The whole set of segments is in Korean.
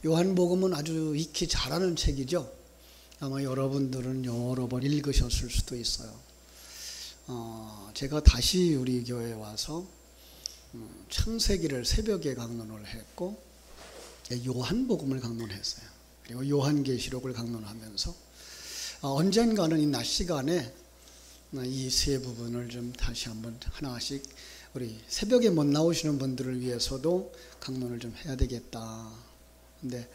요한복음은 아주 익히 잘 아는 책이죠. 아마 여러분들은 여러 번 읽으셨을 수도 있어요. 제가 다시 우리 교회에 와서 창세기를 새벽에 강론을 했고 요한복음을 강론했어요. 그리고 요한계시록을 강론하면서 언젠가는 이 낮 시간에 이 세 부분을 좀 다시 한번 하나씩 우리 새벽에 못 나오시는 분들을 위해서도 강론을 좀 해야 되겠다. 근데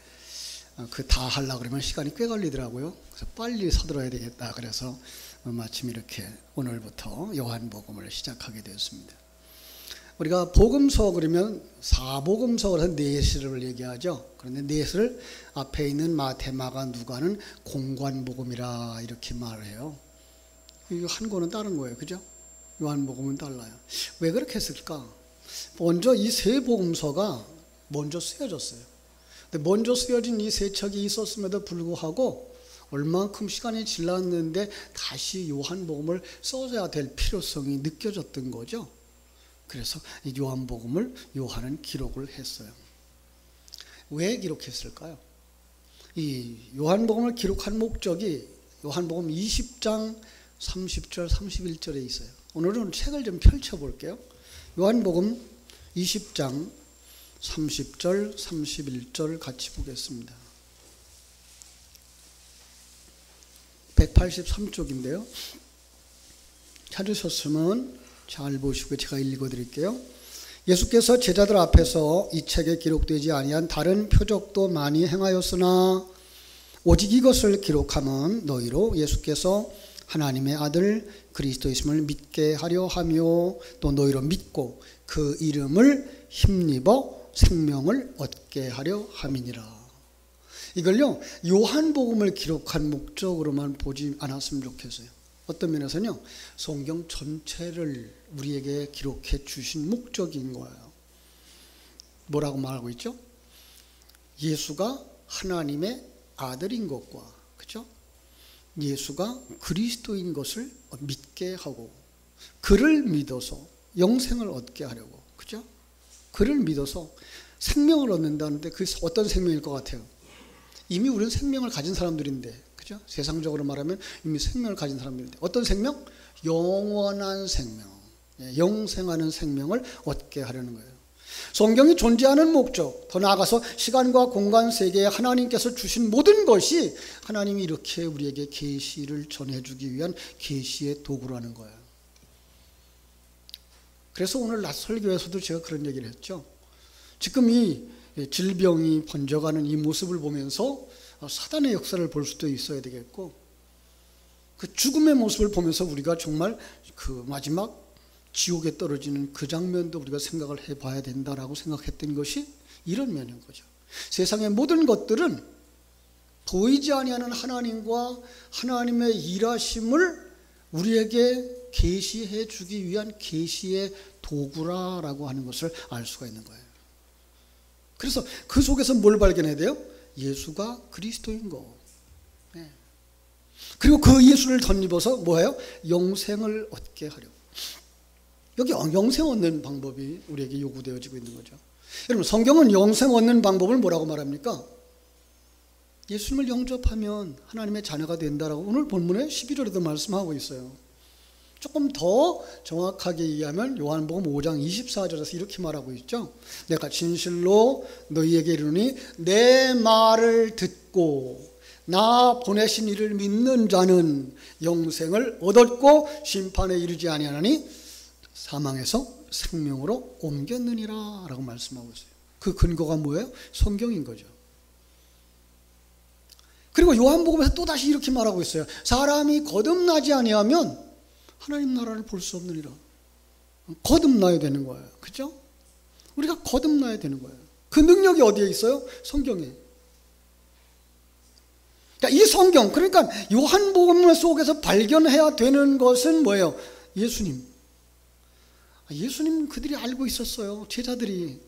그 다 하려고 그러면 시간이 꽤 걸리더라고요. 그래서 빨리 서둘러야 되겠다. 그래서 마침 이렇게 오늘부터 요한복음을 시작하게 되었습니다. 우리가 복음서 그러면 사복음서를 해서 넷을 얘기하죠. 그런데 넷을 앞에 있는 마태, 마가, 누가는 공관복음이라 이렇게 말해요. 이 한 권은 다른 거예요. 그죠? 요한복음은 달라요. 왜 그렇게 했을까? 먼저 이 세 복음서가 먼저 쓰여졌어요. 근데 먼저 쓰여진 이 세 척이 있었음에도 불구하고 얼만큼 시간이 지났는데 다시 요한복음을 써야 될 필요성이 느껴졌던 거죠. 그래서 이 요한복음을 요한은 기록을 했어요. 왜 기록했을까요? 이 요한복음을 기록한 목적이 요한복음 20장 30절 31절에 있어요. 오늘은 책을 좀 펼쳐볼게요. 요한복음 20장 30절 31절 같이 보겠습니다. 183쪽인데요. 찾으셨으면 잘 보시고 제가 읽어드릴게요. 예수께서 제자들 앞에서 이 책에 기록되지 아니한 다른 표적도 많이 행하였으나 오직 이것을 기록함은 너희로 예수께서 하나님의 아들 그리스도이심을 믿게 하려 하며 또 너희로 믿고 그 이름을 힘입어 생명을 얻게 하려 함이니라. 이걸요 요한복음을 기록한 목적으로만 보지 않았으면 좋겠어요. 어떤 면에서는요 성경 전체를 우리에게 기록해 주신 목적인 거예요. 뭐라고 말하고 있죠? 예수가 하나님의 아들인 것과, 그죠? 예수가 그리스도인 것을 믿게 하고 그를 믿어서 영생을 얻게 하려고, 그죠? 그를 믿어서 생명을 얻는다는데 그게 어떤 생명일 것 같아요? 이미 우리는 생명을 가진 사람들인데, 그죠? 세상적으로 말하면 이미 생명을 가진 사람들인데 어떤 생명? 영원한 생명, 영생하는 생명을 얻게 하려는 거예요. 성경이 존재하는 목적, 더 나아가서 시간과 공간 세계에 하나님께서 주신 모든 것이 하나님이 이렇게 우리에게 계시를 전해주기 위한 계시의 도구라는 거예요. 그래서 오늘 낮 설교에서도 제가 그런 얘기를 했죠. 지금 이 질병이 번져가는 이 모습을 보면서 사단의 역사를 볼 수도 있어야 되겠고, 그 죽음의 모습을 보면서 우리가 정말 그 마지막 지옥에 떨어지는 그 장면도 우리가 생각을 해봐야 된다라고 생각했던 것이 이런 면인 거죠. 세상의 모든 것들은 보이지 아니하는 하나님과 하나님의 일하심을 우리에게 계시해 주기 위한 계시의 도구라고 하는 것을 알 수가 있는 거예요. 그래서 그 속에서 뭘 발견해야 돼요? 예수가 그리스도인 거. 네. 그리고 그 예수를 덧입어서 뭐예요? 영생을 얻게 하려고. 여기 영생 얻는 방법이 우리에게 요구되어지고 있는 거죠. 여러분, 성경은 영생 얻는 방법을 뭐라고 말합니까? 예수님을 영접하면 하나님의 자녀가 된다라고 오늘 본문에 11절에도 말씀하고 있어요. 조금 더 정확하게 얘기하면 요한복음 5장 24절에서 이렇게 말하고 있죠. 내가 진실로 너희에게 이르노니 내 말을 듣고 나 보내신 이를 믿는 자는 영생을 얻었고 심판에 이르지 아니하나니 사망에서 생명으로 옮겼느니라 라고 말씀하고 있어요. 그 근거가 뭐예요? 성경인 거죠. 그리고 요한복음에서 또다시 이렇게 말하고 있어요. 사람이 거듭나지 아니하면 하나님 나라를 볼 수 없느니라. 거듭나야 되는 거예요. 그죠? 우리가 거듭나야 되는 거예요. 그 능력이 어디에 있어요? 성경에. 그러니까 이 성경, 그러니까 요한복음 속에서 발견해야 되는 것은 뭐예요? 예수님. 예수님 그들이 알고 있었어요. 제자들이.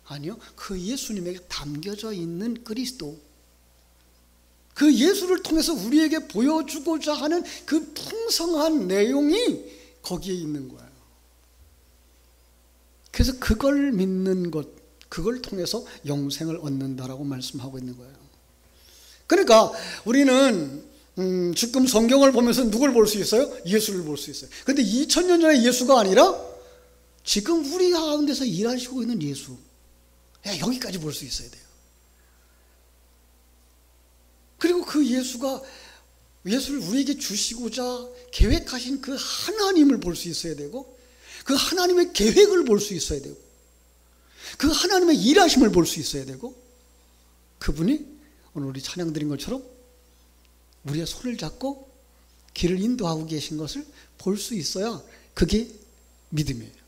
아니요. 그 예수님에게 담겨져 있는 그리스도. 그 예수를 통해서 우리에게 보여주고자 하는 그 풍성한 내용이 거기에 있는 거예요. 그래서 그걸 믿는 것, 그걸 통해서 영생을 얻는다라고 말씀하고 있는 거예요. 그러니까 우리는 지금 성경을 보면서 누굴 볼 수 있어요? 예수를 볼 수 있어요. 그런데 2000년 전의 예수가 아니라 지금 우리 가운데서 일하시고 있는 예수, 여기까지 볼 수 있어야 돼요. 그리고 그 예수를 우리에게 주시고자 계획하신 그 하나님을 볼 수 있어야 되고, 그 하나님의 계획을 볼 수 있어야 되고, 그 하나님의 일하심을 볼 수 있어야 되고, 그분이 오늘 우리 찬양 드린 것처럼 우리의 손을 잡고 길을 인도하고 계신 것을 볼 수 있어야 그게 믿음이에요.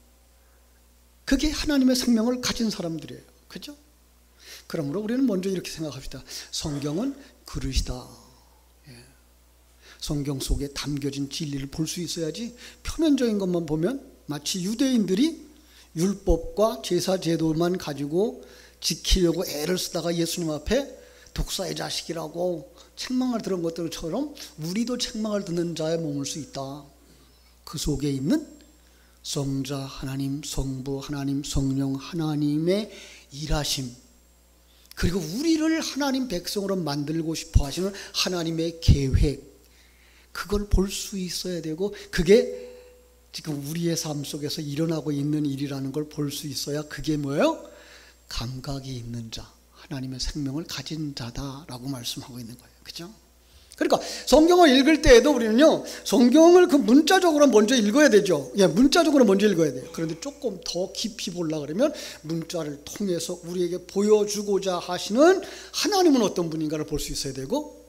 그게 하나님의 생명을 가진 사람들이에요. 그렇죠? 그러므로 우리는 먼저 이렇게 생각합시다. 성경은 그릇이다. 성경 속에 담겨진 진리를 볼 수 있어야지 표면적인 것만 보면 마치 유대인들이 율법과 제사 제도만 가지고 지키려고 애를 쓰다가 예수님 앞에 독사의 자식이라고 책망을 들은 것들처럼 우리도 책망을 듣는 자에 머물 수 있다. 그 속에 있는 성자 하나님, 성부 하나님, 성령 하나님의 일하심, 그리고 우리를 하나님 백성으로 만들고 싶어 하시는 하나님의 계획, 그걸 볼 수 있어야 되고, 그게 지금 우리의 삶 속에서 일어나고 있는 일이라는 걸 볼 수 있어야 그게 뭐예요? 감각이 있는 자, 하나님의 생명을 가진 자다라고 말씀하고 있는 거예요. 그죠? 그러니까 성경을 읽을 때에도 우리는요, 성경을 그 문자적으로 먼저 읽어야 되죠. 문자적으로 먼저 읽어야 돼요. 그런데 조금 더 깊이 보려고 그러면 문자를 통해서 우리에게 보여주고자 하시는 하나님은 어떤 분인가를 볼 수 있어야 되고,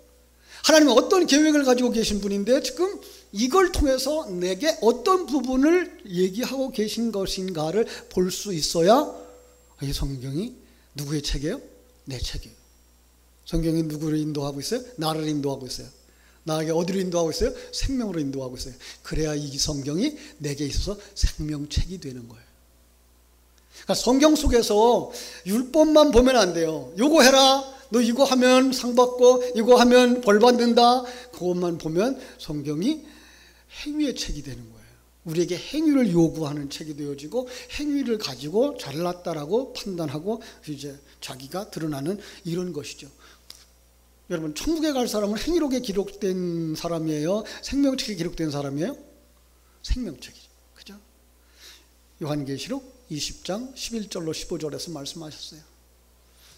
하나님은 어떤 계획을 가지고 계신 분인데 지금 이걸 통해서 내게 어떤 부분을 얘기하고 계신 것인가를 볼 수 있어야 이 성경이 누구의 책이에요? 내 책이에요. 성경이 누구를 인도하고 있어요? 나를 인도하고 있어요. 나에게 어디로 인도하고 있어요? 생명으로 인도하고 있어요. 그래야 이 성경이 내게 있어서 생명책이 되는 거예요. 그러니까 성경 속에서 율법만 보면 안 돼요. 요거 해라, 너 이거 하면 상 받고 이거 하면 벌 받는다, 그것만 보면 성경이 행위의 책이 되는 거예요. 우리에게 행위를 요구하는 책이 되어지고, 행위를 가지고 잘났다라고 판단하고 이제 자기가 드러나는 이런 것이죠. 여러분, 천국에 갈 사람은 행위록에 기록된 사람이에요? 생명책에 기록된 사람이에요? 생명책이죠. 그죠? 요한계시록 20장 11절로 15절에서 말씀하셨어요.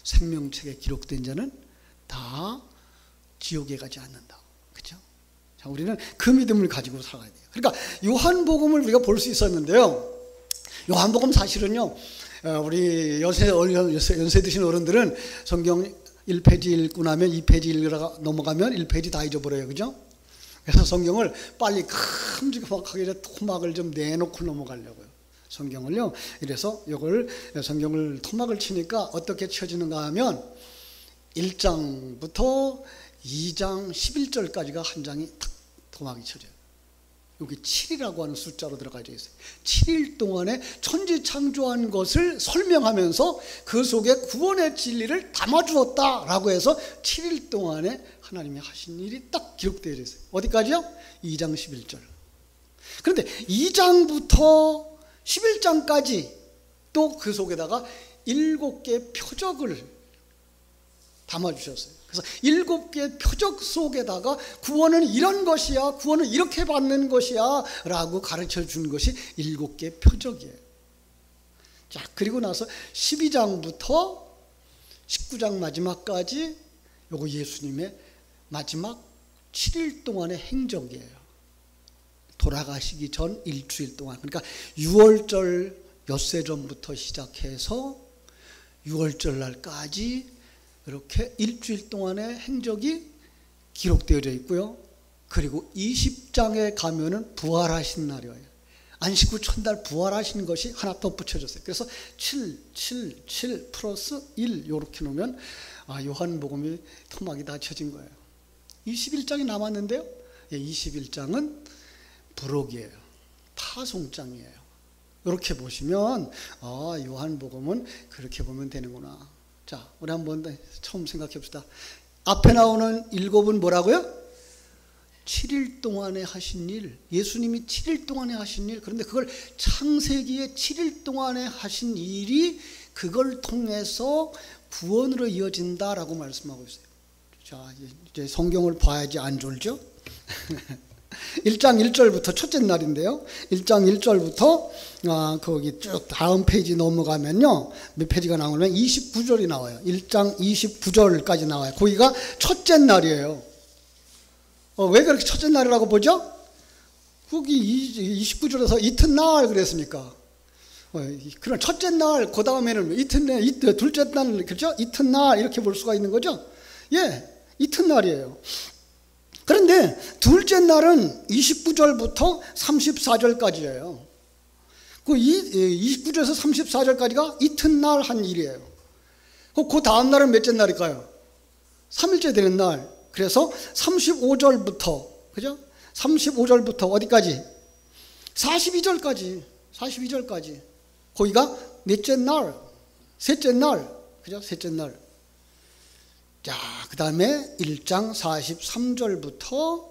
생명책에 기록된 자는 다 지옥에 가지 않는다. 그죠? 자, 우리는 그 믿음을 가지고 살아야 돼요. 그러니까 요한복음을 우리가 볼 수 있었는데요, 요한복음 사실은요, 우리 연세 드신 어른들은 성경 1페이지 읽고 나면 2페이지 읽으러 넘어가면 1페이지 다 잊어버려요. 그죠? 그래서 성경을 빨리 큼직하게 토막을 좀 내놓고 넘어가려고요. 성경을요. 이래서 이걸 성경을 토막을 치니까 어떻게 쳐지는가 하면 1장부터 2장 11절까지가 한 장이 탁 토막이 쳐져요. 여기 7이라고 하는 숫자로 들어가져 있어요. 7일 동안에 천지 창조한 것을 설명하면서 그 속에 구원의 진리를 담아주었다라고 해서 7일 동안에 하나님이 하신 일이 딱 기록되어 있어요. 어디까지요? 2장 11절. 그런데 2장부터 11장까지 또 그 속에다가 7개의 표적을 담아주셨어요. 그래서 7개의 표적 속에다가 구원은 이런 것이야, 구원은 이렇게 받는 것이야 라고 가르쳐 준 것이 7개의 표적이에요. 자, 그리고 나서 12장부터 19장 마지막까지 요거 예수님의 마지막 7일 동안의 행적이에요. 돌아가시기 전 일주일 동안, 그러니까 6월절 엿새 전부터 시작해서 6월절 날까지 이렇게 일주일 동안의 행적이 기록되어져 있고요. 그리고 20장에 가면은 부활하신 날이에요. 안식 후 첫날 부활하신 것이 하나 덧붙여졌어요. 그래서 7 플러스 1 이렇게 놓으면 요한복음이 토막이 다 쳐진 거예요. 21장이 남았는데요. 21장은 부록이에요. 파송장이에요. 이렇게 보시면 요한복음은 그렇게 보면 되는구나. 자, 우리 한번 처음 생각해 봅시다. 앞에 나오는 7은 뭐라고요? 7일 동안에 하신 일, 예수님이 7일 동안에 하신 일. 그런데 그걸 창세기에 7일 동안에 하신 일이 그걸 통해서 구원으로 이어진다라고 말씀하고 있어요. 자, 이제 성경을 봐야지 안 졸죠? 1장 1절부터 첫째 날인데요. 1장 1절부터 거기 쭉 다음 페이지 넘어가면요. 몇 페이지가 나오면 29절이 나와요. 1장 29절까지 나와요. 거기가 첫째 날이에요. 왜 그렇게 첫째 날이라고 보죠? 거기 29절에서 이튿날 그랬으니까. 그럼 첫째 날, 그 다음에는 이튿날, 둘째 날, 그렇죠? 이튿날 이렇게 볼 수가 있는 거죠? 예, 이튿날이에요. 그런데 둘째 날은 29절부터 34절까지예요. 그 29절에서 34절까지가 이튿날 한 일이에요. 그 다음 날은 몇째 날일까요? 3일째 되는 날. 그래서 35절부터, 그죠? 35절부터 어디까지? 42절까지. 거기가 넷째 날, 셋째 날, 그죠? 셋째 날. 자, 그 다음에 1장 43절부터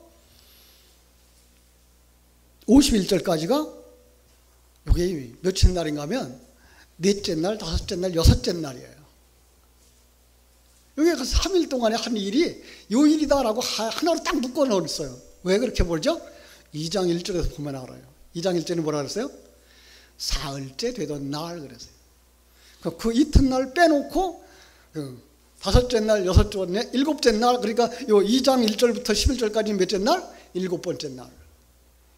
51절까지가 이게 몇째 날인가 하면 넷째 날, 다섯째 날, 여섯째 날이에요. 여기가 3일 동안에 한 일이 요 일이다라고 하나로 딱 묶어 놓았어요. 왜 그렇게 보죠? 2장 1절에서 보면 알아요. 2장 1절은 뭐라 그랬어요? 사흘째 되던 날 그랬어요. 그 이튿날 빼놓고 다섯째 날, 여섯째 날, 일곱째 날, 그러니까 요 2장 1절부터 11절까지 몇째 날? 일곱 번째 날.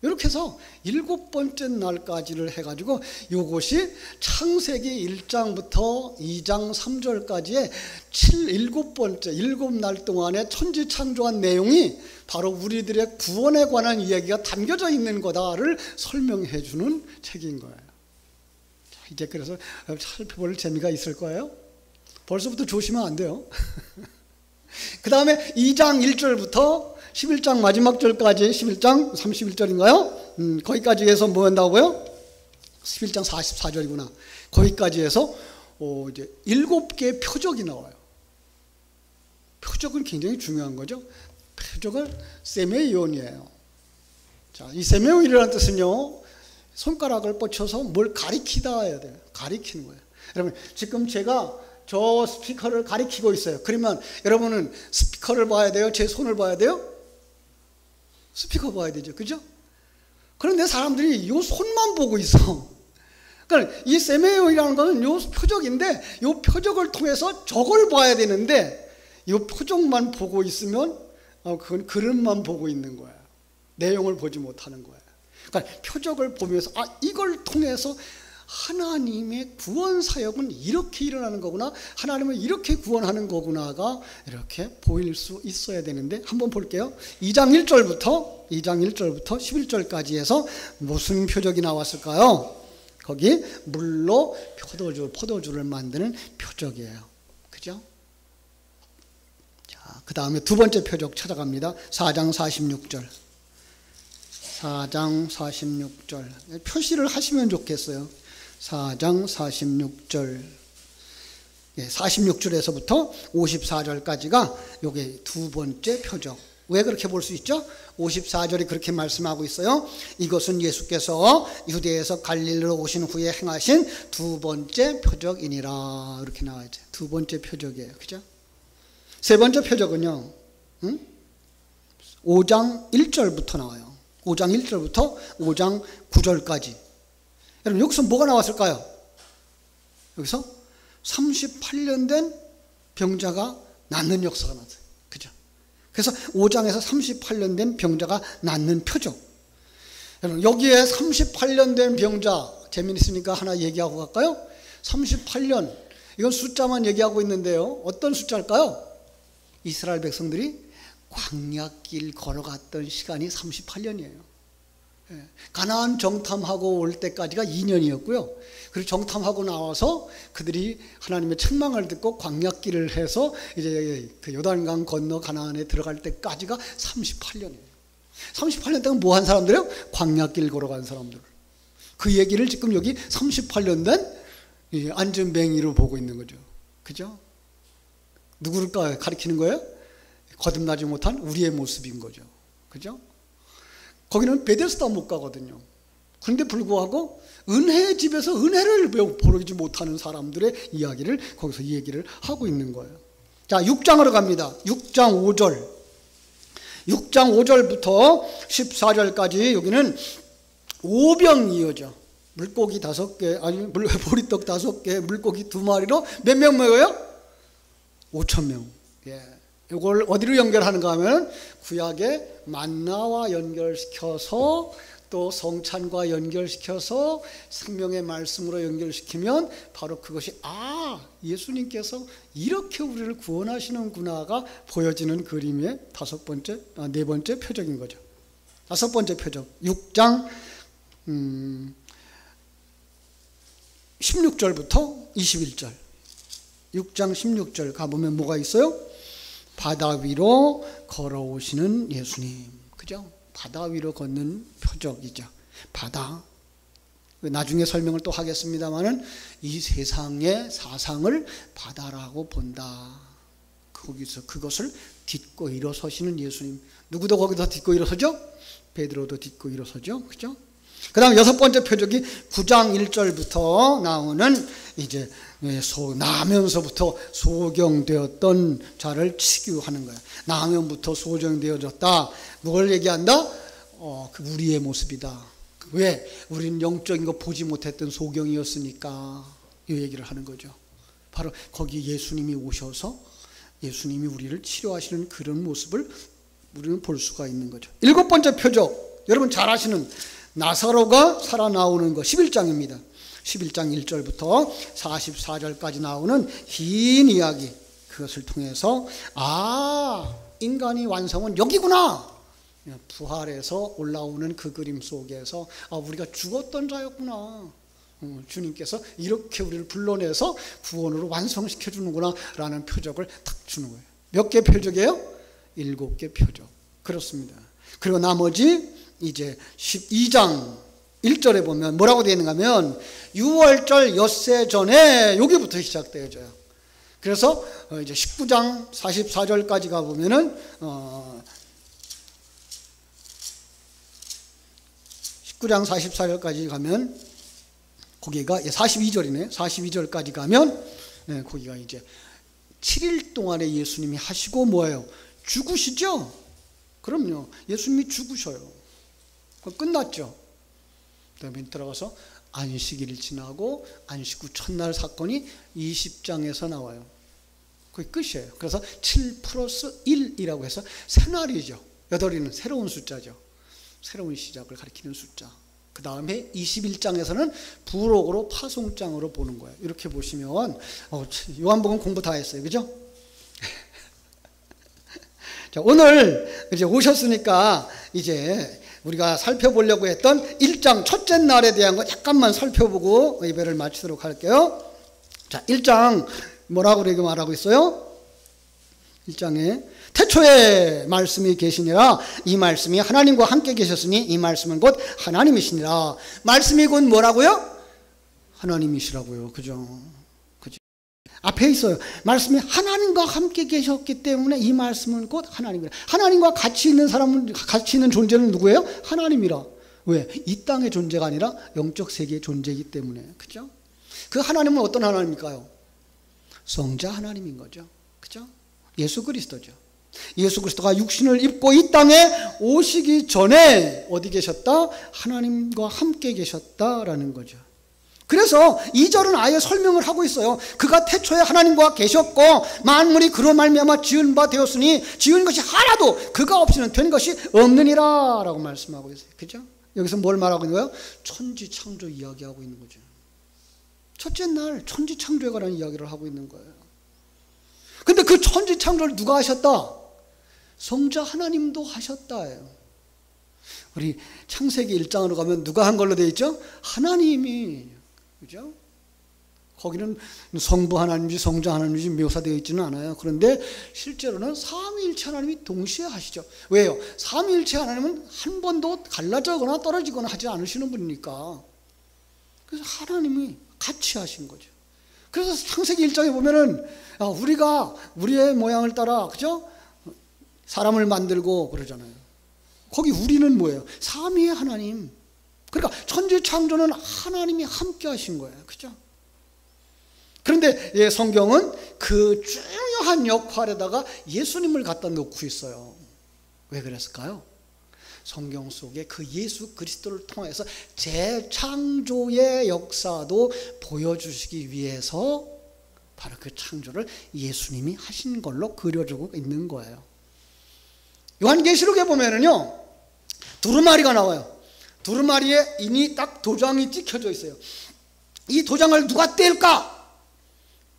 이렇게 해서 일곱 번째 날까지를 해가지고 요것이 창세기 1장부터 2장 3절까지의 일곱 번째, 일곱 날 동안의 천지 창조한 내용이 바로 우리들의 구원에 관한 이야기가 담겨져 있는 거다를 설명해 주는 책인 거예요. 이제 그래서 살펴볼 재미가 있을 거예요. 벌써부터 조심하면 안 돼요. 그 다음에 2장 1절부터 11장 마지막 절까지 11장 31절인가요? 거기까지 해서 뭐 한다고요? 11장 44절이구나. 거기까지 해서 이제 7개의 표적이 나와요. 표적은 굉장히 중요한 거죠. 표적은 세메이온이에요. 자, 이 세메이온이라는 뜻은요, 손가락을 뻗쳐서 뭘 가리키다 해야 돼요. 가리키는 거예요. 여러분, 지금 제가 저 스피커를 가리키고 있어요. 그러면 여러분은 스피커를 봐야 돼요? 제 손을 봐야 돼요? 스피커 봐야 되죠. 그죠? 그런데 사람들이 이 손만 보고 있어. 그러니까 이 세메이온이라는 것은 이 표적인데 이 표적을 통해서 저걸 봐야 되는데 이 표적만 보고 있으면 그건 그릇만 보고 있는 거야. 내용을 보지 못하는 거야. 그러니까 표적을 보면서 이걸 통해서 하나님의 구원 사역은 이렇게 일어나는 거구나, 하나님은 이렇게 구원하는 거구나가 이렇게 보일 수 있어야 되는데 한번 볼게요. 2장 1절부터 11절까지 해서 무슨 표적이 나왔을까요? 거기 물로 포도주를 만드는 표적이에요. 그죠? 자, 그 다음에 두 번째 표적 찾아갑니다. 4장 46절. 4장 46절. 표시를 하시면 좋겠어요. 4장 46절. 46절에서부터 54절까지가 요게 두 번째 표적. 왜 그렇게 볼 수 있죠? 54절이 그렇게 말씀하고 있어요. 이것은 예수께서 유대에서 갈릴리로 오신 후에 행하신 두 번째 표적이니라. 이렇게 나와있죠. 두 번째 표적이에요. 그죠? 세 번째 표적은요, 5장 1절부터 나와요. 5장 1절부터 5장 9절까지. 여러분, 여기서 뭐가 나왔을까요? 여기서 38년 된 병자가 낫는 역사가 나왔어요. 그죠? 그래서 5장에서 38년 된 병자가 낫는 표적. 여러분, 여기에 38년 된 병자, 재미있으니까 하나 얘기하고 갈까요? 38년. 이건 숫자만 얘기하고 있는데요. 어떤 숫자일까요? 이스라엘 백성들이 광야길 걸어갔던 시간이 38년이에요. 가나안 정탐하고 올 때까지가 2년이었고요. 그리고 정탐하고 나와서 그들이 하나님의 책망을 듣고 광야길을 해서 이제 그 요단강 건너 가나안에 들어갈 때까지가 38년이에요. 38년 동안 뭐 한 사람들이요? 광야길 걸어간 사람들. 그 얘기를 지금 여기 38년 된 안전뱅이로 보고 있는 거죠. 그죠? 누구를 가리키는 거예요? 거듭나지 못한 우리의 모습인 거죠. 그죠? 거기는 베데스다 못 가거든요. 그런데 불구하고 은혜의 집에서 은혜를 보르지 못하는 사람들의 이야기를 거기서 얘기를 하고 있는 거예요. 자, 6장으로 갑니다. 6장 5절. 6장 5절부터 14절까지 여기는 오병 이어져. 물고기 5개, 아니 보리떡 5개, 물고기 2마리로 몇 명 먹어요? 5,000명. 예. 이걸 어디로 연결하는가 하면 구약의 만나와 연결시켜서 또 성찬과 연결시켜서 생명의 말씀으로 연결시키면 바로 그것이 예수님께서 이렇게 우리를 구원하시는구나가 보여지는 그림의 네 번째 표적인 거죠. 5번째 표적 6장 16절부터 21절. 6장 16절 가보면 뭐가 있어요? 바다 위로 걸어오시는 예수님. 그죠? 바다 위로 걷는 표적이죠. 바다. 나중에 설명을 또 하겠습니다만은 이 세상의 사상을 바다라고 본다. 거기서 그것을 딛고 일어서시는 예수님. 누구도 거기서 딛고 일어서죠? 베드로도 딛고 일어서죠. 그죠? 그 다음 6번째 표적이 9장 1절부터 나오는 이제 나면서부터 소경되었던 자를 치유하는 거예요. 나면부터 소경되어졌다. 뭘 얘기한다? 우리의 모습이다. 왜? 우리는 영적인 거 보지 못했던 소경이었으니까 이 얘기를 하는 거죠. 바로 거기 예수님이 오셔서 예수님이 우리를 치료하시는 그런 모습을 우리는 볼 수가 있는 거죠. 7번째 표적, 여러분 잘 아시는 나사로가 살아나오는 거 11장입니다. 11장 1절부터 44절까지 나오는 긴 이야기, 그것을 통해서 인간의 완성은 여기구나. 부활해서 올라오는 그 그림 속에서 우리가 죽었던 자였구나. 주님께서 이렇게 우리를 불러내서 구원으로 완성시켜 주는구나 라는 표적을 딱 주는 거예요. 몇 개 표적이에요? 7개 표적. 그렇습니다. 그리고 나머지 이제 12장 1절에 보면 뭐라고 되어 있는가 하면 6월절 엿새 전에 여기부터 시작되어져요. 그래서 이제 19장 44절까지 가보면은 19장 44절까지 가면 거기가 42절이네. 42절까지 가면 거기가 이제 7일 동안에 예수님이 하시고 뭐예요? 죽으시죠? 그럼요. 예수님이 죽으셔요. 끝났죠. 그 다음에 들어가서 안식일을 지나고 안식 후 첫날 사건이 20장에서 나와요. 그게 끝이에요. 그래서 7 플러스 1이라고 해서 새날이죠. 8이는 새로운 숫자죠. 새로운 시작을 가리키는 숫자. 그 다음에 21장에서는 부록으로 파송장으로 보는 거예요. 이렇게 보시면 요한복음 공부 다 했어요. 그죠? 자, 오늘 이제 오셨으니까 이제 우리가 살펴보려고 했던 1장 첫째 날에 대한 거 약간만 살펴보고 예배를 마치도록 할게요. 자, 1장 뭐라고 이렇게 말하고 있어요? 1장에 태초에 말씀이 계시니라. 이 말씀이 하나님과 함께 계셨으니 이 말씀은 곧 하나님이시니라. 말씀이 곧 뭐라고요? 하나님이시라고요. 그죠? 앞에 있어요. 말씀이 하나님과 함께 계셨기 때문에 이 말씀은 곧 하나님이라. 하나님과 같이 있는 사람은, 같이 있는 존재는 누구예요? 하나님이라. 왜? 이 땅의 존재가 아니라 영적 세계의 존재이기 때문에. 그죠? 그 하나님은 어떤 하나님일까요? 성자 하나님인 거죠. 그죠? 예수 그리스도죠. 예수 그리스도가 육신을 입고 이 땅에 오시기 전에 어디 계셨다? 하나님과 함께 계셨다라는 거죠. 그래서 2절은 아예 설명을 하고 있어요. 그가 태초에 하나님과 계셨고 만물이 그로 말미암아 지은 바 되었으니 지은 것이 하나도 그가 없이는 된 것이 없느니라 라고 말씀하고 있어요. 그죠? 여기서 뭘 말하고 있는 거예요? 천지창조 이야기하고 있는 거죠. 첫째 날 천지창조에 관한 이야기를 하고 있는 거예요. 근데 그 천지창조를 누가 하셨다? 성자 하나님도 하셨다예요. 우리 창세기 1장으로 가면 누가 한 걸로 되어 있죠? 하나님이. 그죠? 거기는 성부 하나님인지 성자 하나님인지 묘사되어 있지는 않아요. 그런데 실제로는 삼위일체 하나님이 동시에 하시죠. 왜요? 삼위일체 하나님은 한 번도 갈라져거나 떨어지거나 하지 않으시는 분이니까. 그래서 하나님이 같이 하신 거죠. 그래서 창세기 1장에 보면은 우리가 우리의 모양을 따라, 그죠? 사람을 만들고 그러잖아요. 거기 우리는 뭐예요? 삼위의 하나님. 그러니까 천지 창조는 하나님이 함께 하신 거예요. 그죠? 그런데 성경은 그 중요한 역할에다가 예수님을 갖다 놓고 있어요. 왜 그랬을까요? 성경 속에 그 예수 그리스도를 통해서 재창조의 역사도 보여주시기 위해서 바로 그 창조를 예수님이 하신 걸로 그려주고 있는 거예요. 요한계시록에 보면은요, 두루마리가 나와요. 두루마리에 이미 딱 도장이 찍혀져 있어요. 이 도장을 누가 뗄까?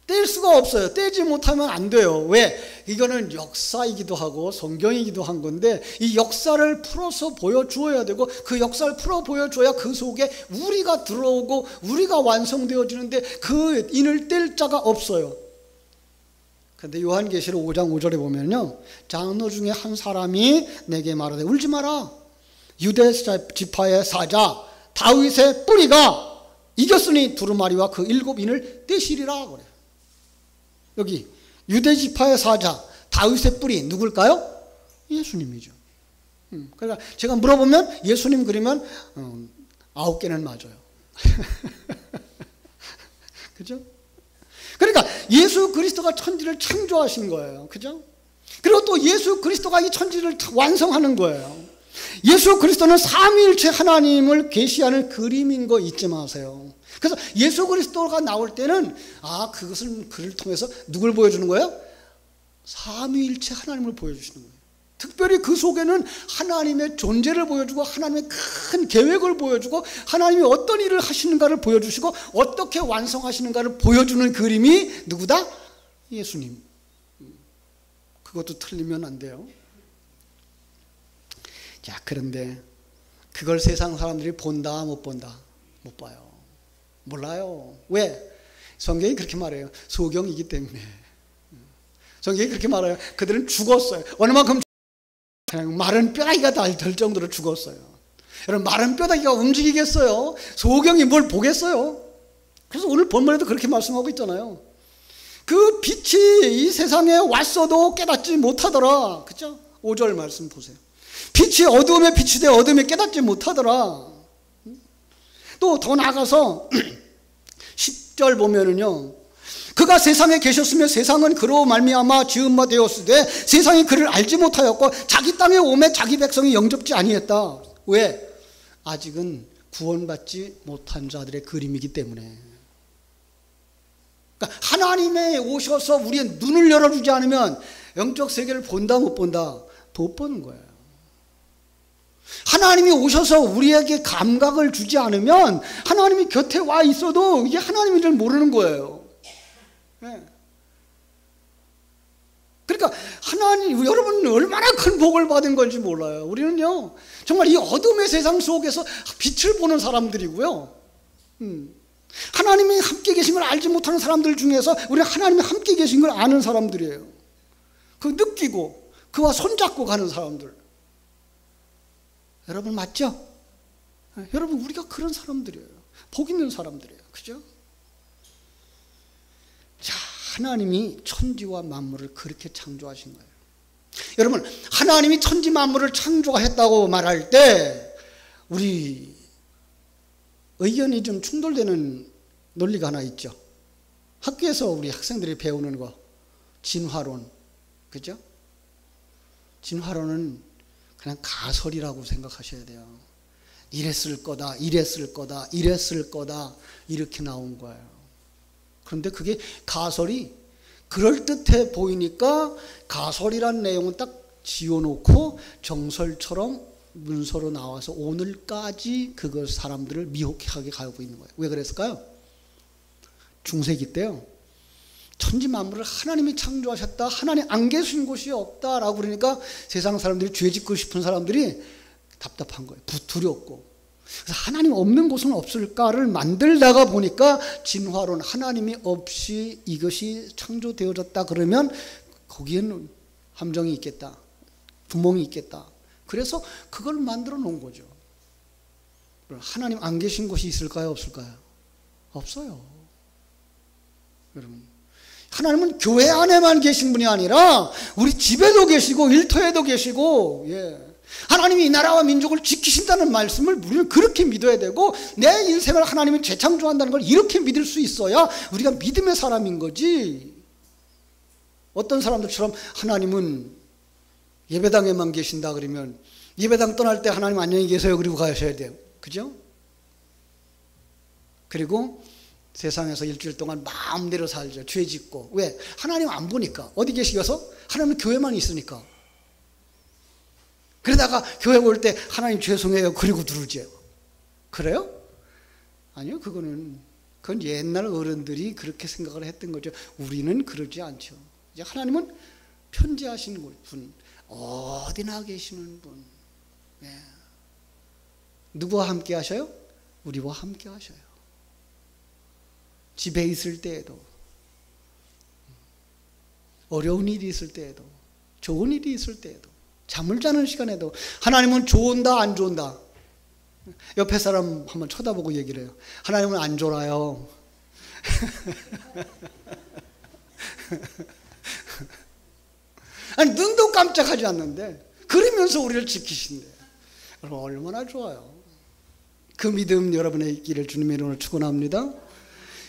뗄 수가 없어요. 떼지 못하면 안 돼요. 왜? 이거는 역사이기도 하고 성경이기도 한 건데, 이 역사를 풀어서 보여주어야 되고, 그 역사를 풀어 보여줘야 그 속에 우리가 들어오고 우리가 완성되어지는데, 그 인을 뗄 자가 없어요. 그런데 요한계시록 5장 5절에 보면요, 장로 중에 한 사람이 내게 말하되 울지 마라. 유대 지파의 사자 다윗의 뿌리가 이겼으니 두루마리와 그 7인을 떼시리라 그래요. 여기 유대 지파의 사자 다윗의 뿌리 누굴까요? 예수님이죠. 그러니까 제가 물어보면 예수님 그리면 9개는 맞아요. 그죠? 그러니까 예수 그리스도가 천지를 창조하신 거예요. 그죠? 그리고 또 예수 그리스도가 이 천지를 완성하는 거예요. 예수 그리스도는 삼위일체 하나님을 계시하는 그림인 거 잊지 마세요. 그래서 예수 그리스도가 나올 때는 그것을 그를 통해서 누굴 보여주는 거예요? 삼위일체 하나님을 보여주시는 거예요. 특별히 그 속에는 하나님의 존재를 보여주고 하나님의 큰 계획을 보여주고 하나님이 어떤 일을 하시는가를 보여주시고 어떻게 완성하시는가를 보여주는 그림이 누구다? 예수님. 그것도 틀리면 안 돼요. 자, 그런데 그걸 세상 사람들이 본다 못 본다? 못 봐요. 몰라요. 왜? 성경이 그렇게 말해요. 소경이기 때문에. 성경이 그렇게 말해요. 그들은 죽었어요. 얼마만큼 그냥 마른 뼈다귀가 될 정도로 죽었어요. 여러분, 마른 뼈다귀가 움직이겠어요? 소경이 뭘 보겠어요? 그래서 오늘 본문에도 그렇게 말씀하고 있잖아요. 그 빛이 이 세상에 왔어도 깨닫지 못하더라. 그죠? 5절 말씀 보세요. 빛이 어두움에 비추되 어둠에 깨닫지 못하더라. 또 더 나아가서 10절 보면은요, 그가 세상에 계셨으며 세상은 그로 말미암아 지은 바 되었으되 세상이 그를 알지 못하였고 자기 땅에 오매 자기 백성이 영접지 아니했다. 왜? 아직은 구원받지 못한 자들의 그림이기 때문에. 그러니까 하나님이 오셔서 우리의 눈을 열어주지 않으면 영적 세계를 본다 못 본다? 못 보는 거예요. 하나님이 오셔서 우리에게 감각을 주지 않으면 하나님이 곁에 와 있어도 이게 하나님인 줄 모르는 거예요. 네. 그러니까 하나님, 여러분 얼마나 큰 복을 받은 건지 몰라요. 우리는요 정말 이 어둠의 세상 속에서 빛을 보는 사람들이고요, 하나님이 함께 계신 걸 알지 못하는 사람들 중에서 우리는 하나님이 함께 계신 걸 아는 사람들이에요. 그 느끼고 그와 손잡고 가는 사람들. 여러분 맞죠? 여러분 우리가 그런 사람들이에요. 복 있는 사람들이에요. 그죠? 자, 하나님이 천지와 만물을 그렇게 창조하신 거예요. 여러분, 하나님이 천지 만물을 창조했다고 말할 때 우리 의견이 좀 충돌되는 논리가 하나 있죠. 학교에서 우리 학생들이 배우는 거, 진화론. 그죠? 진화론은 그냥 가설이라고 생각하셔야 돼요. 이랬을 거다, 이랬을 거다, 이랬을 거다, 이렇게 나온 거예요. 그런데 그게 가설이 그럴듯해 보이니까 가설이란 내용은 딱 지어놓고 정설처럼 문서로 나와서 오늘까지 그걸 사람들을 미혹하게 가고 있는 거예요. 왜 그랬을까요? 중세기 때요, 천지 만물을 하나님이 창조하셨다, 하나님 안 계신 곳이 없다라고 그러니까 세상 사람들이 죄 짓고 싶은 사람들이 답답한 거예요. 두렵고. 그래서 하나님 없는 곳은 없을까를 만들다가 보니까 진화론, 하나님이 없이 이것이 창조되어졌다 그러면 거기에는 함정이 있겠다, 구멍이 있겠다. 그래서 그걸 만들어 놓은 거죠. 하나님 안 계신 곳이 있을까요, 없을까요? 없어요. 여러분, 하나님은 교회 안에만 계신 분이 아니라 우리 집에도 계시고 일터에도 계시고, 하나님이 이 나라와 민족을 지키신다는 말씀을 우리는 그렇게 믿어야 되고, 내 인생을 하나님이 재창조한다는 걸 이렇게 믿을 수 있어야 우리가 믿음의 사람인 거지. 어떤 사람들처럼 하나님은 예배당에만 계신다 그러면 예배당 떠날 때 하나님 안녕히 계세요 그리고 가셔야 돼요. 그죠? 그리고 세상에서 일주일 동안 마음대로 살죠. 죄 짓고. 왜? 하나님 안 보니까. 어디 계시겠어? 하나님은 교회만 있으니까. 그러다가 교회 올 때 하나님 죄송해요 그리고 들어오죠. 그래요? 아니요. 그건 옛날 어른들이 그렇게 생각을 했던 거죠. 우리는 그러지 않죠. 이제 하나님은 편지하시는 분, 어디나 계시는 분. 네. 누구와 함께 하셔요? 우리와 함께 하셔요. 집에 있을 때에도, 어려운 일이 있을 때에도, 좋은 일이 있을 때에도, 잠을 자는 시간에도 하나님은 좋은다 안 좋은다? 옆에 사람 한번 쳐다보고 얘기를 해요. 하나님은 안 졸아요. 아니 눈도 깜짝하지 않는데 그러면서 우리를 지키신대. 여러분 얼마나 좋아요. 그 믿음 여러분의 있기를 주님의 이름으로 축원합니다.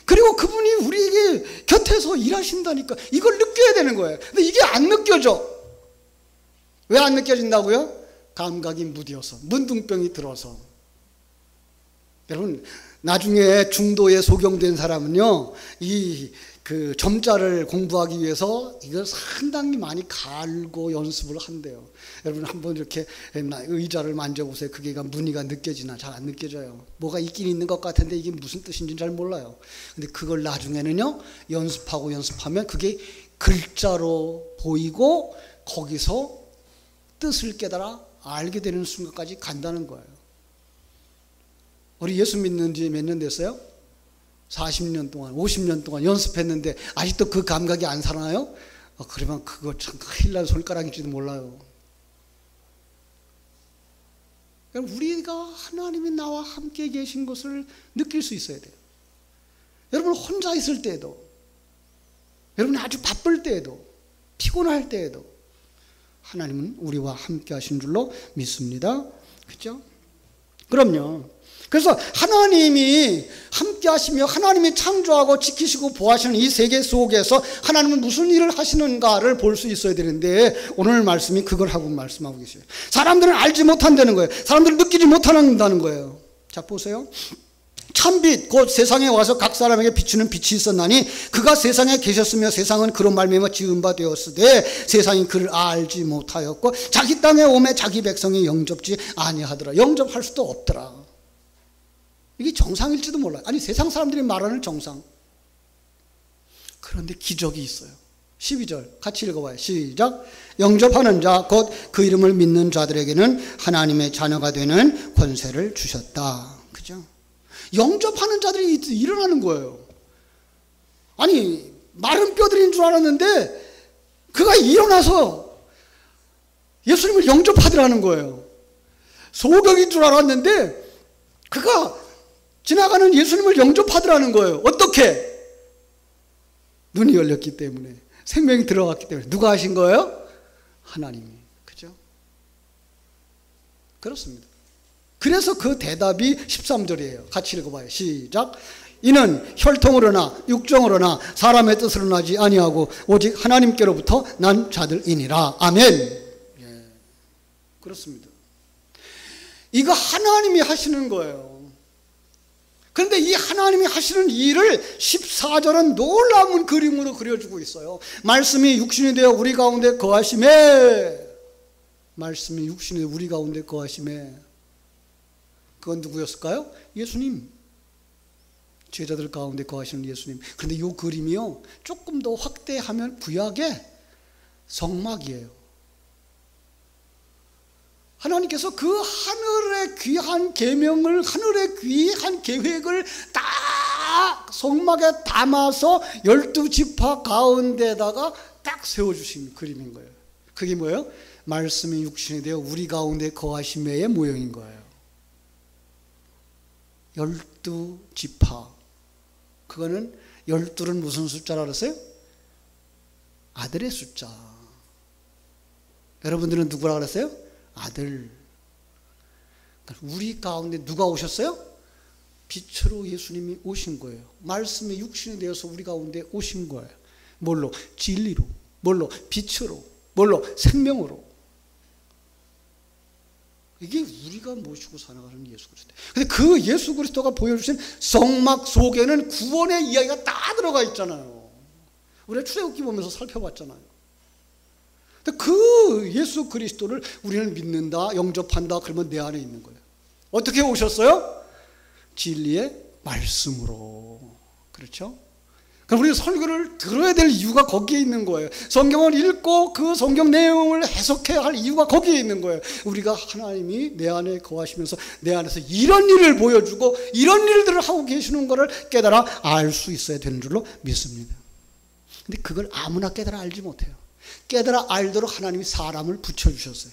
그리고 그분이 우리에게 곁에서 일하신다니까 이걸 느껴야 되는 거예요. 근데 이게 안 느껴져. 왜 안 느껴진다고요? 감각이 무뎌서, 문둥병이 들어서. 여러분 나중에 중도에 소경된 사람은요, 그 점자를 공부하기 위해서 이걸 상당히 많이 갈고 연습을 한대요. 여러분 한번 이렇게 의자를 만져보세요. 그게 무늬가 느껴지나? 잘 안 느껴져요. 뭐가 있긴 있는 것 같은데 이게 무슨 뜻인지는 잘 몰라요. 근데 그걸 나중에는요, 연습하고 연습하면 그게 글자로 보이고 거기서 뜻을 깨달아 알게 되는 순간까지 간다는 거예요. 우리 예수 믿는 지 몇 년 됐어요? 40년 동안, 50년 동안 연습했는데 아직도 그 감각이 안 살아나요? 그러면 그거 참 큰일 날 손가락일지도 몰라요. 우리가 하나님이 나와 함께 계신 것을 느낄 수 있어야 돼요. 여러분 혼자 있을 때에도, 여러분 아주 바쁠 때에도, 피곤할 때에도 하나님은 우리와 함께 하신 줄로 믿습니다. 그렇죠? 그럼요. 그래서 하나님이 함께 하시며 하나님이 창조하고 지키시고 보호하시는 이 세계 속에서 하나님은 무슨 일을 하시는가를 볼 수 있어야 되는데, 오늘 말씀이 그걸 하고 말씀하고 계세요. 사람들은 알지 못한다는 거예요. 사람들은 느끼지 못한다는 거예요. 자 보세요. 참빛 곧 세상에 와서 각 사람에게 비추는 빛이 있었나니 그가 세상에 계셨으며 세상은 그로 말미암아 지은 바 되었으되 세상이 그를 알지 못하였고 자기 땅에 오매 자기 백성이 영접지 아니하더라. 영접할 수도 없더라. 이게 정상일지도 몰라요. 아니 세상 사람들이 말하는 정상. 그런데 기적이 있어요. 12절 같이 읽어봐요. 시작. 영접하는 자 곧 그 이름을 믿는 자들에게는 하나님의 자녀가 되는 권세를 주셨다. 그죠? 영접하는 자들이 일어나는 거예요. 아니 마른 뼈들인 줄 알았는데 그가 일어나서 예수님을 영접하더라는 거예요. 소경인 줄 알았는데 그가 지나가는 예수님을 영접하더라는 거예요. 어떻게? 눈이 열렸기 때문에, 생명이 들어갔기 때문에. 누가 하신 거예요? 하나님이. 그죠? 그렇습니다. 그래서 그 대답이 13절이에요. 같이 읽어봐요. 시작. 이는 혈통으로나 육정으로나 사람의 뜻으로 나지 아니하고 오직 하나님께로부터 난 자들이니라. 아멘. 예. 그렇습니다. 이거 하나님이 하시는 거예요. 그런데 이 하나님이 하시는 일을 14절은 놀라운 그림으로 그려주고 있어요. 말씀이 육신이 되어 우리 가운데 거하심에, 말씀이 육신이 되어 우리 가운데 거하심에, 그건 누구였을까요? 예수님. 제자들 가운데 거하시는 예수님. 그런데 이 그림이요, 조금 더 확대하면 구약의 성막이에요. 하나님께서 그 하늘의 귀한 계명을, 하늘의 귀한 계획을 딱 성막에 담아서 12지파 가운데다가 딱 세워주신 그림인 거예요. 그게 뭐예요? 말씀이 육신이 되어 우리 가운데 거하심의 모형인 거예요. 12지파. 그거는 12는 무슨 숫자라 그랬어요? 아들의 숫자. 여러분들은 누구라 그랬어요? 아들. 우리 가운데 누가 오셨어요? 빛으로 예수님이 오신 거예요. 말씀이 육신이 되어서 우리 가운데 오신 거예요. 뭘로? 진리로. 뭘로? 빛으로. 뭘로? 생명으로. 이게 우리가 모시고 살아가는 예수 그리스도. 근데 그 예수 그리스도가 보여주신 성막 속에는 구원의 이야기가 다 들어가 있잖아요. 우리가 출애굽기 보면서 살펴봤잖아요. 근데 그 예수 그리스도를 우리는 믿는다, 영접한다, 그러면 내 안에 있는 거예요. 어떻게 오셨어요? 진리의 말씀으로. 그렇죠? 그럼 우리가 설교를 들어야 될 이유가 거기에 있는 거예요. 성경을 읽고 그 성경 내용을 해석해야 할 이유가 거기에 있는 거예요. 우리가 하나님이 내 안에 거하시면서 내 안에서 이런 일을 보여주고 이런 일들을 하고 계시는 것을 깨달아 알 수 있어야 되는 줄로 믿습니다. 근데 그걸 아무나 깨달아 알지 못해요. 깨달아 알도록 하나님이 사람을 붙여주셨어요.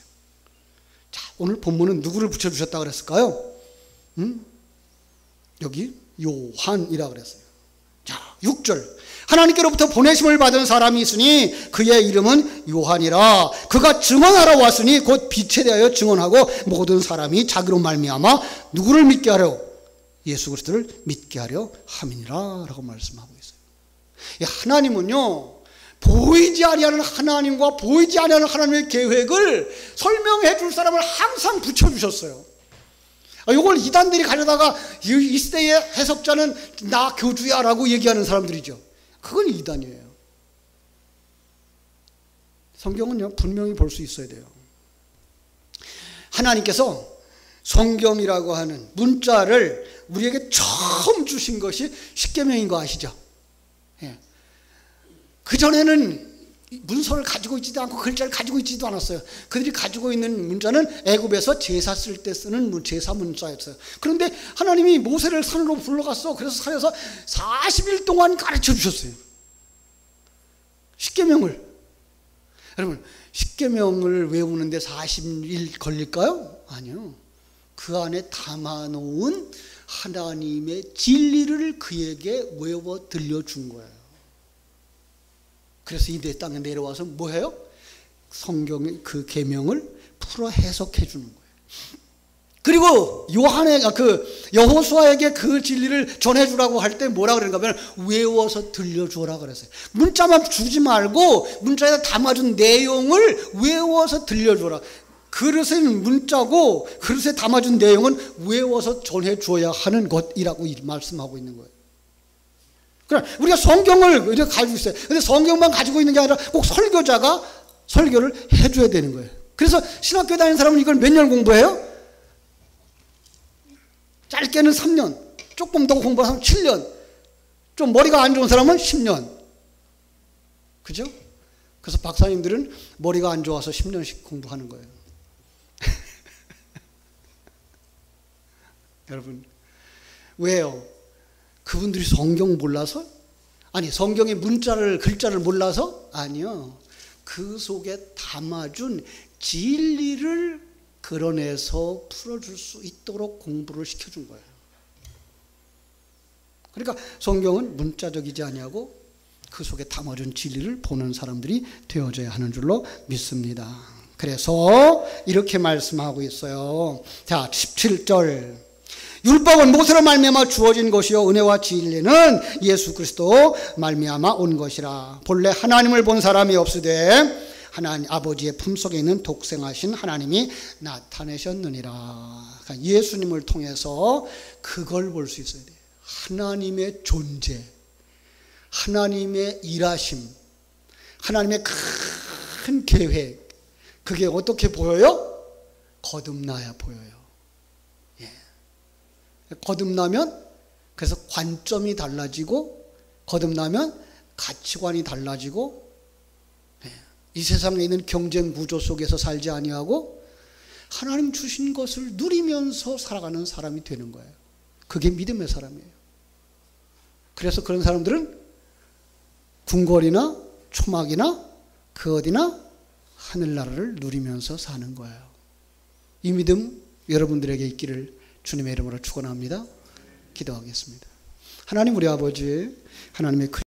자, 오늘 본문은 누구를 붙여주셨다고 그랬을까요? 여기 요한이라고 그랬어요. 자, 6절. 하나님께로부터 보내심을 받은 사람이 있으니 그의 이름은 요한이라. 그가 증언하러 왔으니 곧 빛에 대하여 증언하고 모든 사람이 자기로 말미암아 누구를 믿게 하려? 예수 그리스도를 믿게 하려 함이니라 라고 말씀하고 있어요. 하나님은요, 보이지 아니하는 하나님과 보이지 아니하는 하나님의 계획을 설명해 줄 사람을 항상 붙여주셨어요. 이걸 이단들이 가져다가 이 시대의 해석자는 나 교주야 라고 얘기하는 사람들이죠. 그건 이단이에요. 성경은요, 분명히 볼 수 있어야 돼요. 하나님께서 성경이라고 하는 문자를 우리에게 처음 주신 것이 십계명인 거 아시죠? 예. 그전에는 문서를 가지고 있지도 않고 글자를 가지고 있지도 않았어요. 그들이 가지고 있는 문자는 애굽에서 제사 쓸 때 쓰는 제사 문자였어요. 그런데 하나님이 모세를 산으로 불러갔어. 그래서 산에서 40일 동안 가르쳐 주셨어요. 십계명을. 여러분, 십계명을 외우는데 40일 걸릴까요? 아니요. 그 안에 담아놓은 하나님의 진리를 그에게 외워 들려준 거예요. 그래서 이 땅에 내려와서 뭐 해요? 성경의 그 계명을 풀어 해석해 주는 거예요. 그리고 여호수아에게 그 진리를 전해주라고 할 때 뭐라 그런가 하면 외워서 들려주라 그랬어요. 문자만 주지 말고 문자에다 담아준 내용을 외워서 들려주라. 그릇은 문자고 그릇에 담아준 내용은 외워서 전해줘야 하는 것이라고 말씀하고 있는 거예요. 그럼 우리가 성경을 이렇게 가지고 있어요. 근데 성경만 가지고 있는 게 아니라 꼭 설교자가 설교를 해줘야 되는 거예요. 그래서 신학교 다니는 사람은 이걸 몇 년 공부해요? 짧게는 3년, 조금 더 공부하면 7년, 좀 머리가 안 좋은 사람은 10년. 그죠? 그래서 박사님들은 머리가 안 좋아서 10년씩 공부하는 거예요. 여러분, 왜요? 그분들이 성경 몰라서? 아니, 성경의 글자를 몰라서? 아니요. 그 속에 담아준 진리를 그려내서 풀어줄 수 있도록 공부를 시켜준 거예요. 그러니까 성경은 문자적이지 아니하고 그 속에 담아준 진리를 보는 사람들이 되어져야 하는 줄로 믿습니다. 그래서 이렇게 말씀하고 있어요. 자, 17절. 율법은 모세로 말미암아 주어진 것이요 은혜와 진리는 예수 그리스도 말미암아 온 것이라. 본래 하나님을 본 사람이 없으되 하나님 아버지의 품속에 있는 독생하신 하나님이 나타내셨느니라. 그러니까 예수님을 통해서 그걸 볼 수 있어야 돼요. 하나님의 존재, 하나님의 일하심, 하나님의 큰 계획. 그게 어떻게 보여요? 거듭나야 보여요. 거듭나면 그래서 관점이 달라지고 거듭나면 가치관이 달라지고 이 세상에 있는 경쟁 구조 속에서 살지 아니하고 하나님 주신 것을 누리면서 살아가는 사람이 되는 거예요. 그게 믿음의 사람이에요. 그래서 그런 사람들은 궁궐이나 초막이나 그 어디나 하늘나라를 누리면서 사는 거예요. 이 믿음 여러분들에게 있기를 주님의 이름으로 축원합니다. 기도하겠습니다. 하나님 우리 아버지, 하나님의